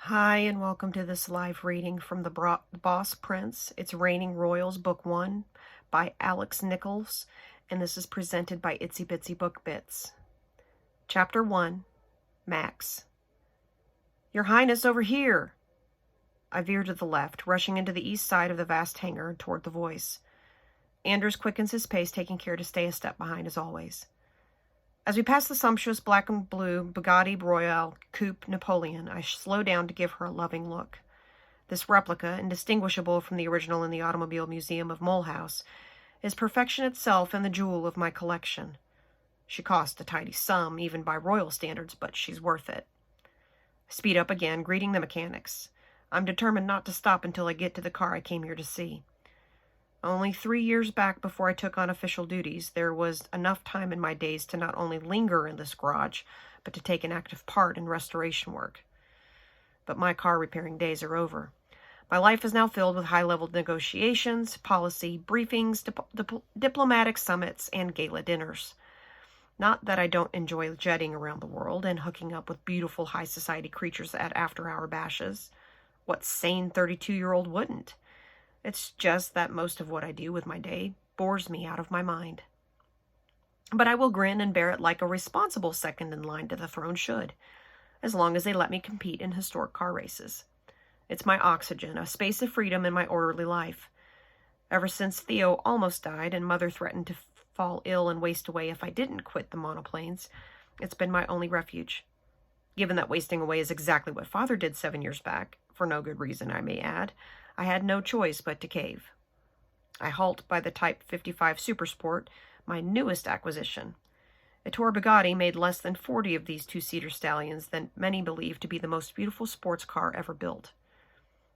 Hi, and welcome to this live reading from the Boss Prince. It's Reigning Royals, Book 1 by Alix Nichols, and this is presented by Itsy Bitsy Book Bits. Chapter 1, Max. Your Highness, over here! I veered to the left, rushing into the east side of the vast hangar toward the voice. Anders quickens his pace, taking care to stay a step behind as always. As we pass the sumptuous black and blue Bugatti Royale Coupe Napoleon, I slow down to give her a loving look. This replica, indistinguishable from the original in the Automobile Museum of Mulhouse, is perfection itself and the jewel of my collection. She cost a tidy sum, even by royal standards, but she's worth it. I speed up again, greeting the mechanics. I'm determined not to stop until I get to the car I came here to see. Only 3 years back before I took on official duties, there was enough time in my days to not only linger in this garage, but to take an active part in restoration work. But my car repairing days are over. My life is now filled with high-level negotiations, policy briefings, diplomatic summits, and gala dinners. Not that I don't enjoy jetting around the world and hooking up with beautiful high society creatures at after-hour bashes. What sane 32-year-old wouldn't? It's just that most of what I do with my day bores me out of my mind. But I will grin and bear it like a responsible second in line to the throne should, as long as they let me compete in historic car races. It's my oxygen, a space of freedom in my orderly life. Ever since Theo almost died and Mother threatened to fall ill and waste away if I didn't quit the monoplanes, it's been my only refuge. Given that wasting away is exactly what Father did 7 years back, for no good reason I may add, I had no choice but to cave. I halt by the Type 55 Supersport, my newest acquisition. A Tour Bugatti made less than 40 of these two-seater stallions than many believe to be the most beautiful sports car ever built.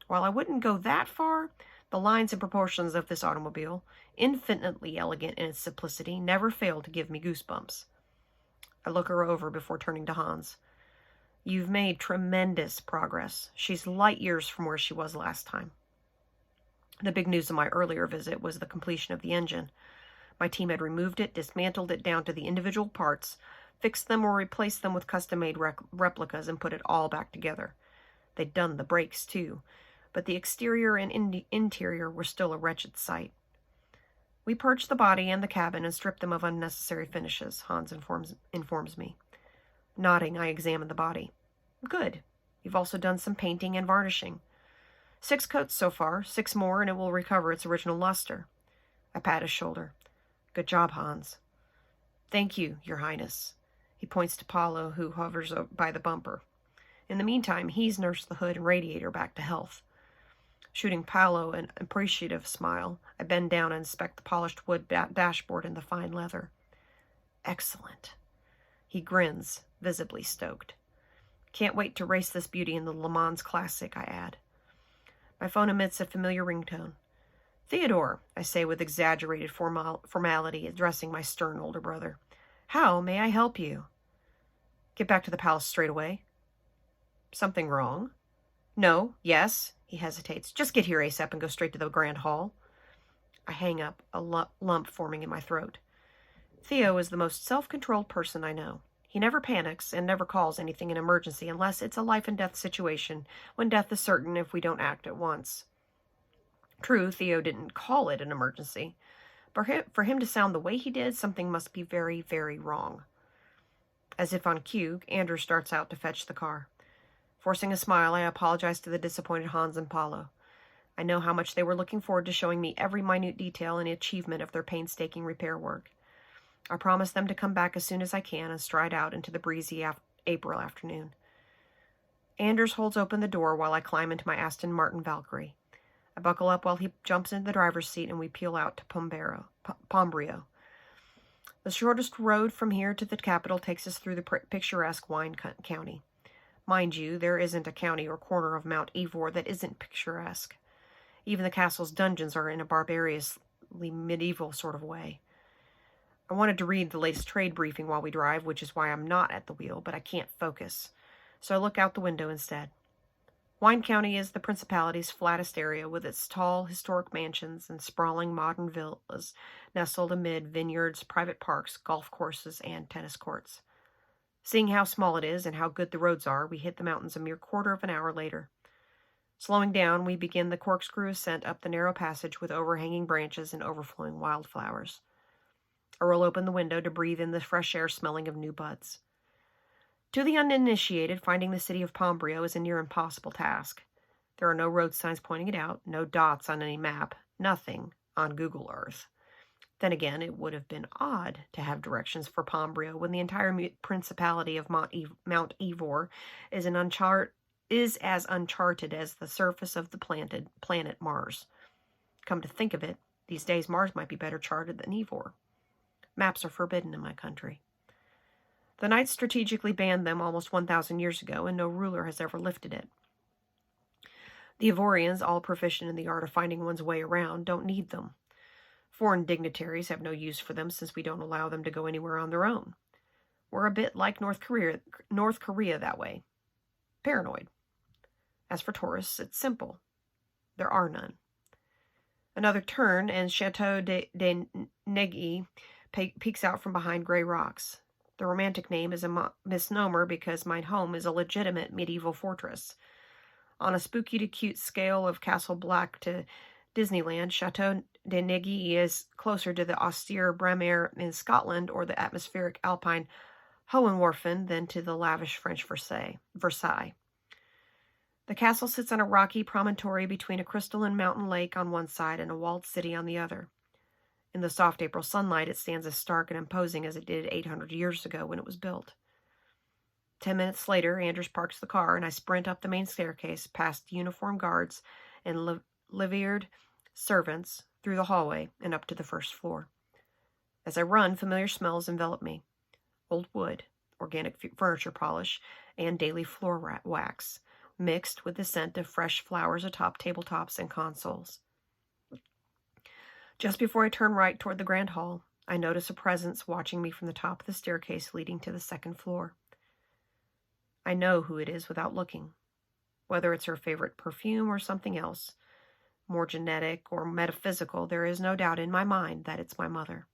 While I wouldn't go that far, the lines and proportions of this automobile, infinitely elegant in its simplicity, never fail to give me goosebumps. I look her over before turning to Hans. You've made tremendous progress. She's light years from where she was last time. The big news of my earlier visit was the completion of the engine. My team had removed it, dismantled it down to the individual parts, fixed them or replaced them with custom-made replicas, and put it all back together. They'd done the brakes, too, but the exterior and interior were still a wretched sight. We purged the body and the cabin and stripped them of unnecessary finishes, Hans informs me. Nodding, I examined the body. Good. You've also done some painting and varnishing. 6 coats so far, 6 more, and it will recover its original luster. I pat his shoulder. Good job, Hans. Thank you, Your Highness. He points to Paulo, who hovers by the bumper. In the meantime, he's nursed the hood and radiator back to health. Shooting Paulo an appreciative smile, I bend down and inspect the polished wood dashboard and the fine leather. Excellent. He grins, visibly stoked. Can't wait to race this beauty in the Le Mans Classic, I add. My phone emits a familiar ringtone. Theodore, I say with exaggerated formality, addressing my stern older brother. How may I help you? Get back to the palace straight away. Something wrong? No, yes, he hesitates. Just get here ASAP and go straight to the Grand Hall. I hang up, a lump forming in my throat. Theo is the most self-controlled person I know. He never panics and never calls anything an emergency unless it's a life-and-death situation, when death is certain if we don't act at once. True, Theo didn't call it an emergency. But for him to sound the way he did, something must be very, very wrong. As if on cue, Andrew starts out to fetch the car. Forcing a smile, I apologize to the disappointed Hans and Paulo. I know how much they were looking forward to showing me every minute detail and achievement of their painstaking repair work. I promise them to come back as soon as I can and stride out into the breezy April afternoon. Anders holds open the door while I climb into my Aston Martin Valkyrie. I buckle up while he jumps into the driver's seat and we peel out to Pombrio. The shortest road from here to the capital takes us through the picturesque wine county. Mind you, there isn't a county or corner of Mount Ivor that isn't picturesque. Even the castle's dungeons are in a barbarously medieval sort of way. I wanted to read the latest trade briefing while we drive, which is why I'm not at the wheel, but I can't focus. So I look out the window instead. Wine County is the principality's flattest area, with its tall, historic mansions and sprawling modern villas nestled amid vineyards, private parks, golf courses, and tennis courts. Seeing how small it is and how good the roads are, we hit the mountains a mere quarter of an hour later. Slowing down, we begin the corkscrew ascent up the narrow passage with overhanging branches and overflowing wildflowers. I roll open the window to breathe in the fresh air smelling of new buds. To the uninitiated, finding the city of Pombrio is a near impossible task. There are no road signs pointing it out, no dots on any map, nothing on Google Earth. Then again, it would have been odd to have directions for Pombrio when the entire principality of Mount Ivor is as uncharted as the surface of the planet Mars. Come to think of it, these days Mars might be better charted than Ivor. Maps are forbidden in my country. The Knights strategically banned them almost 1,000 years ago, and no ruler has ever lifted it. The Ivorians, all proficient in the art of finding one's way around, don't need them. Foreign dignitaries have no use for them since we don't allow them to go anywhere on their own. We're a bit like North Korea that way. Paranoid. As for tourists, it's simple. There are none. Another turn, and Chateau de Negy peeks out from behind gray rocks. The romantic name is a misnomer because my home is a legitimate medieval fortress. On a spooky to cute scale of Castle Black to Disneyland, Chateau de Negy is closer to the austere Bremer in Scotland or the atmospheric alpine Hohenwürfen than to the lavish French Versailles. The castle sits on a rocky promontory between a crystalline mountain lake on one side and a walled city on the other. In the soft April sunlight, it stands as stark and imposing as it did 800 years ago when it was built. 10 minutes later, Anders parks the car, and I sprint up the main staircase, past uniformed guards and livered servants, through the hallway, and up to the first floor. As I run, familiar smells envelop me. Old wood, organic furniture polish, and daily floor wax, mixed with the scent of fresh flowers atop tabletops and consoles. Just before I turn right toward the grand hall, I notice a presence watching me from the top of the staircase leading to the second floor. I know who it is without looking, whether it's her favorite perfume or something else, more genetic or metaphysical. There is no doubt in my mind that it's my mother.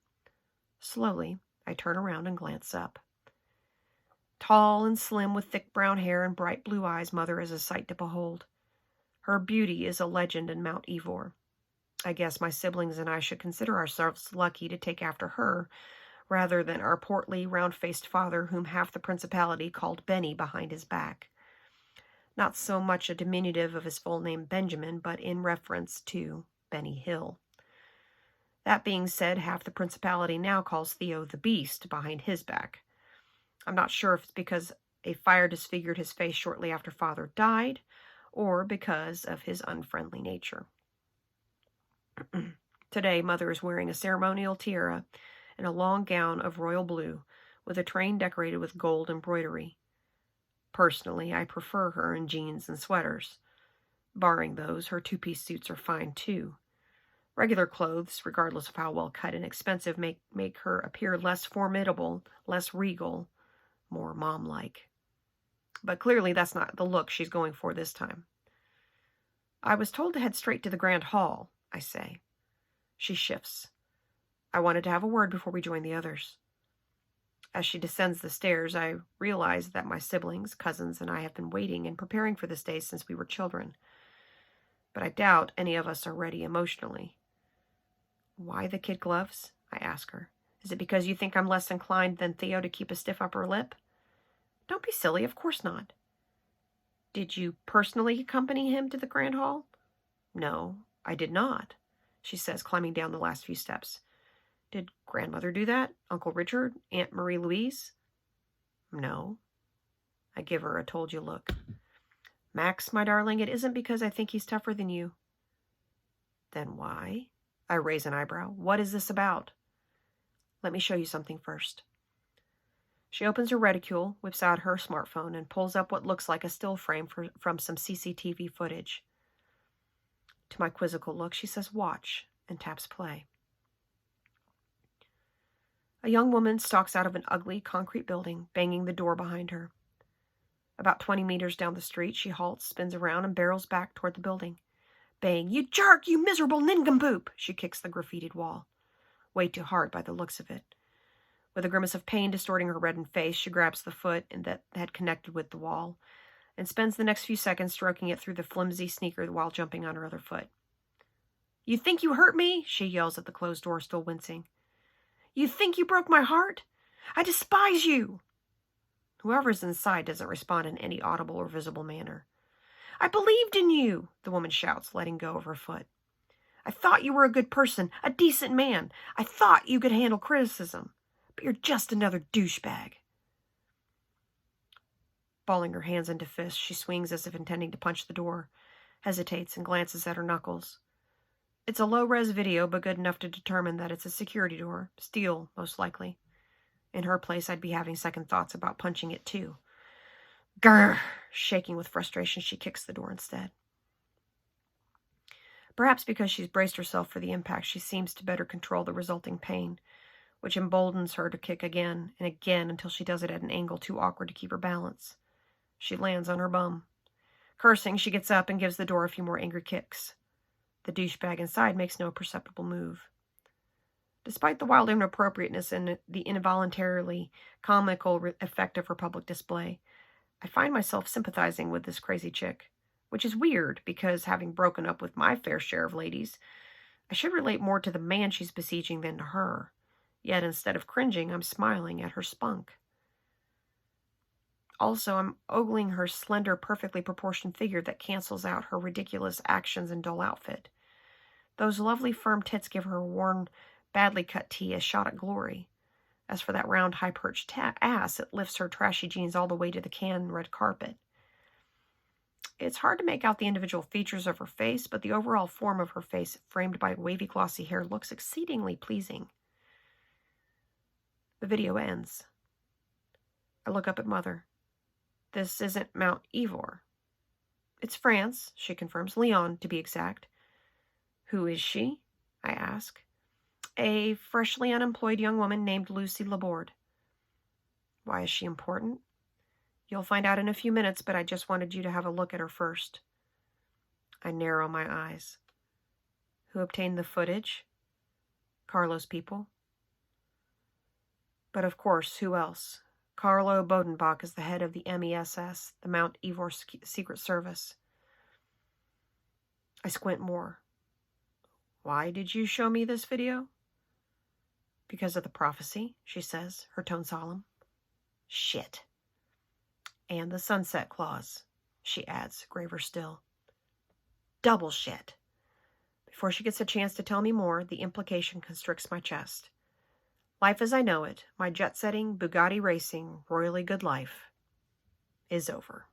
Slowly, I turn around and glance up. Tall and slim with thick brown hair and bright blue eyes, Mother is a sight to behold. Her beauty is a legend in Mount Ivor. I guess my siblings and I should consider ourselves lucky to take after her, rather than our portly, round-faced father, whom half the principality called Benny behind his back. Not so much a diminutive of his full name Benjamin, but in reference to Benny Hill. That being said, half the principality now calls Theo the Beast behind his back. I'm not sure if it's because a fire disfigured his face shortly after Father died, or because of his unfriendly nature. Today, Mother is wearing a ceremonial tiara and a long gown of royal blue, with a train decorated with gold embroidery. Personally, I prefer her in jeans and sweaters. Barring those, her two-piece suits are fine too. Regular clothes, regardless of how well cut and expensive, make her appear less formidable, less regal, more mom-like. But clearly that's not the look she's going for this time. I was told to head straight to the Grand Hall, I say. She shifts. I wanted to have a word before we join the others. As she descends the stairs, I realize that my siblings, cousins, and I have been waiting and preparing for this day since we were children. But I doubt any of us are ready emotionally. Why the kid gloves? I ask her. Is it because you think I'm less inclined than Theo to keep a stiff upper lip? Don't be silly, of course not. Did you personally accompany him to the Grand Hall? No, I did not, she says, climbing down the last few steps. Did Grandmother do that? Uncle Richard? Aunt Marie-Louise? No. I give her a told-you look. Max, my darling, it isn't because I think he's tougher than you. Then why? I raise an eyebrow. What is this about? Let me show you something first. She opens her reticule, whips out her smartphone, and pulls up what looks like a still frame from some CCTV footage. To my quizzical look, she says, "Watch," and taps play. A young woman stalks out of an ugly concrete building, banging the door behind her. About 20 meters down the street, she halts, spins around, and barrels back toward the building. Bang! "You jerk! You miserable nincompoop!" She kicks the graffitied wall. Way too hard by the looks of it. With a grimace of pain distorting her reddened face, she grabs the foot that had connected with the wall and spends the next few seconds stroking it through the flimsy sneaker while jumping on her other foot. "You think you hurt me?" she yells at the closed door, still wincing. "You think you broke my heart? I despise you!" Whoever's inside doesn't respond in any audible or visible manner. "I believed in you," the woman shouts, letting go of her foot. "I thought you were a good person, a decent man. I thought you could handle criticism. But you're just another douchebag." Balling her hands into fists, she swings as if intending to punch the door, hesitates, and glances at her knuckles. It's a low-res video, but good enough to determine that it's a security door. Steel, most likely. In her place, I'd be having second thoughts about punching it, too. Grr! Shaking with frustration, she kicks the door instead. Perhaps because she's braced herself for the impact, she seems to better control the resulting pain, which emboldens her to kick again and again until she does it at an angle too awkward to keep her balance. She lands on her bum. Cursing, she gets up and gives the door a few more angry kicks. The douchebag inside makes no perceptible move. Despite the wild inappropriateness and the involuntarily comical effect of her public display, I find myself sympathizing with this crazy chick, which is weird because, having broken up with my fair share of ladies, I should relate more to the man she's besieging than to her. Yet instead of cringing, I'm smiling at her spunk. Also, I'm ogling her slender, perfectly proportioned figure that cancels out her ridiculous actions and dull outfit. Those lovely firm tits give her worn, badly cut tee a shot at glory. As for that round, high-perched ass, it lifts her trashy jeans all the way to the can red carpet. It's hard to make out the individual features of her face, but the overall form of her face, framed by wavy, glossy hair, looks exceedingly pleasing. The video ends. I look up at Mother. "This isn't Mount Ivor." "It's France," she confirms. "Lyon, to be exact." "Who is she?" I ask. "A freshly unemployed young woman named Lucy Laborde." "Why is she important?" "You'll find out in a few minutes, but I just wanted you to have a look at her first." I narrow my eyes. "Who obtained the footage?" "Carlo's people." "But of course, who else? Carlo Bodenbach is the head of the MESS, the Mount Ivor Secret Service." I squint more. "Why did you show me this video?" "Because of the prophecy," she says, her tone solemn. "Shit." "And the sunset clause," she adds, graver still. "Double shit." Before she gets a chance to tell me more, the implication constricts my chest. Life as I know it, my jet-setting, Bugatti racing, royally good life, is over.